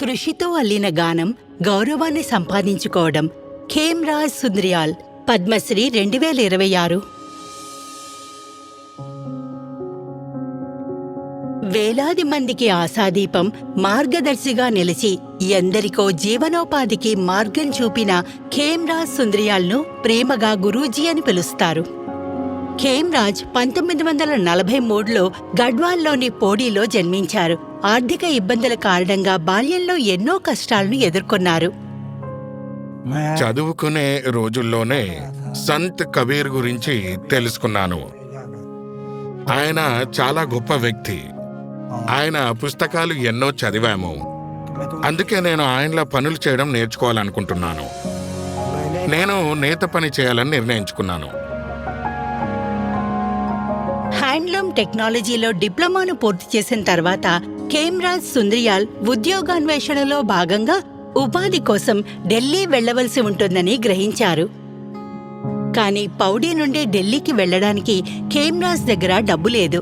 కృషితో అల్లిన గానం గౌరవాన్ని సంపాదించుకోవడం. ఖేమ్రాజ్ సుంద్రియాల్ పద్మశ్రీ 2026. వేలాది మందికి ఆశాదీపం, మార్గదర్శిగా నిలిచి ఎందరికో జీవనోపాధికి మార్గం చూపిన ఖేమ్రాజ్ సుంద్రియాల్ను ప్రేమగా గురూజీ అని పిలుస్తారు. ఖేమ్రాజ్ 1943లో గఢ్వాల్లోని పోడీలో జన్మించారు. ఆర్థిక ఇబ్బందుల కారణంగా బాల్యంలో ఎన్నో కష్టాలను ఎదుర్కొన్నారు. చదువుకునే రోజుల్లోనే సంత్ కబీర్ గురించి తెలుసుకున్నాను. ఆయన చాలా గొప్ప వ్యక్తి. ఆయన పుస్తకాలు ఎన్నో చదివాము. అందుకే నేను ఆయనలా పనులు చేయడం నేర్చుకోవాలనుకుంటున్నాను. నేను నేత పని చేయాలని నిర్ణయించుకున్నాను. హ్యాండ్లూమ్ టెక్నాలజీలో డిప్లొమాను పూర్తి చేసిన తర్వాత ఖేమ్రాజ్ సుంద్రియాల్ ఉద్యోగాన్వేషణలో భాగంగా ఉపాధి కోసం ఢిల్లీ వెళ్లవలసి ఉంటుందని గ్రహించారు. కానీ పౌడీ నుండి ఢిల్లీకి వెళ్లడానికి ఖేమ్రాజ్ దగ్గర డబ్బు లేదు.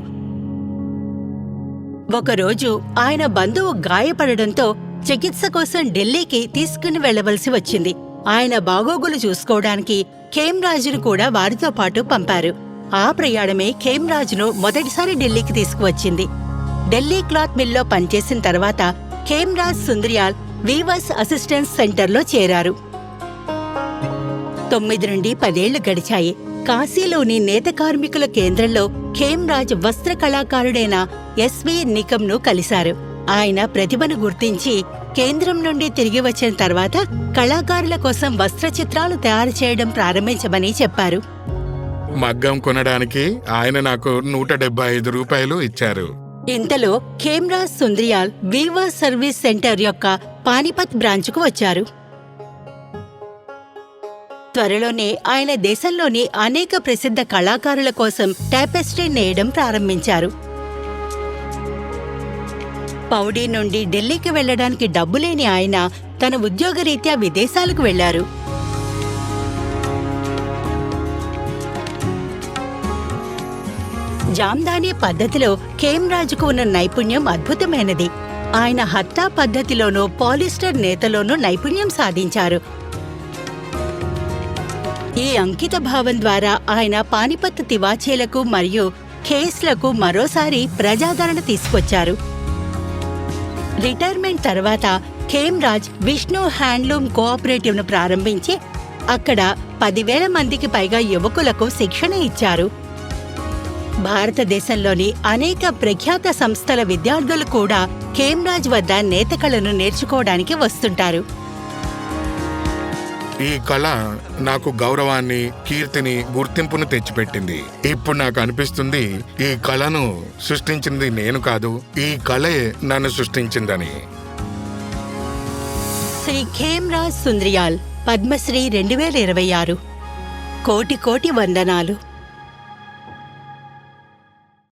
ఒకరోజు ఆయన బంధువు గాయపడడంతో చికిత్స కోసం ఢిల్లీకి తీసుకుని వెళ్లవలసి వచ్చింది. ఆయన బాగోగులు చూసుకోవడానికి ఖేమ్రాజ్ను కూడా వారితో పాటు పంపారు. ఆ ప్రయాణమే ఖేమ్రాజ్ను మొదటిసారి ఢిల్లీకి తీసుకువచ్చింది. ఢిల్లీ క్లాత్ మిల్లో పనిచేసిన తర్వాత ఖేమ్రాజ్ సుంద్రియాల్ వీవర్స్ అసిస్టెన్స్ సెంటర్లో చేరారు. 9 నుండి 10 ఏళ్లు గడిచాయి. కాశీలోని నేత కార్మికుల కేంద్రంలో ఖేమ్రాజ్ వస్త్ర కళాకారుడైన ఎస్వి నికమ్ను కలిశారు. ఆయన ప్రతిభను గుర్తించి కేంద్రం నుండి తిరిగి వచ్చిన తర్వాత కళాకారుల కోసం వస్త్ర చిత్రాలు తయారు చేయడం ప్రారంభించమని చెప్పారు. మగ్గం కొనడానికి ఆయన నాకు 175 రూపాయలు ఇచ్చారు. ఇంతలో ఖేమ్రాజ్ సుంద్రియాల్ వీవర్స్ సర్వీస్ సెంటర్ యొక్క పానిపత్ బ్రాంచ్కు వచ్చారు. త్వరలోనే ఆయన దేశంలోని అనేక ప్రసిద్ధ కళాకారుల కోసం టాపెస్ట్రీ నేయడం ప్రారంభించారు. పౌడీ నుండి ఢిల్లీకి వెళ్లడానికి డబ్బులేని ఆయన తన ఉద్యోగరీత్యా విదేశాలకు వెళ్లారు. జామ్దానీ పద్ధతిలో ఖేమ్రాజ్కు ఉన్న నైపుణ్యం అద్భుతమైనది. ఆయన హత్తా పద్ధతిలోనూ పాలిస్టర్ నేతలోనూ నైపుణ్యం సాధించారు. ఈ అంకిత భావం ద్వారా ఆయన పానిపత్ తివాచీలకు మరియు ఖేస్లకు మరోసారి ప్రజాదరణ తీసుకొచ్చారు. రిటైర్మెంట్ తర్వాత ఖేమ్రాజ్ విష్ణు హ్యాండ్లూమ్ కోఆపరేటివ్ను ప్రారంభించి అక్కడ 10,000 మందికి పైగా యువకులకు శిక్షణ ఇచ్చారు. భారతదేశంలోని అనేక ప్రఖ్యాత సంస్థల విద్యార్థులు కూడా ఖేమ్రాజ్ వద్ద నేతకళను నేర్చుకోవడానికి వస్తుంటారు. ఈ కళ నాకు గౌరవాన్ని, కీర్తిని, గుర్తింపును తెచ్చిపెట్టింది. ఇప్పుడు నాకు అనిపిస్తుంది ఈ కళను సృష్టించింది నేను కాదు, ఈ కళే నన్ను సృష్టించిందని. శ్రీ ఖేమ్రాజ్ సుంద్రియాల్ పద్మశ్రీ 2026. కోటి వందనాలు.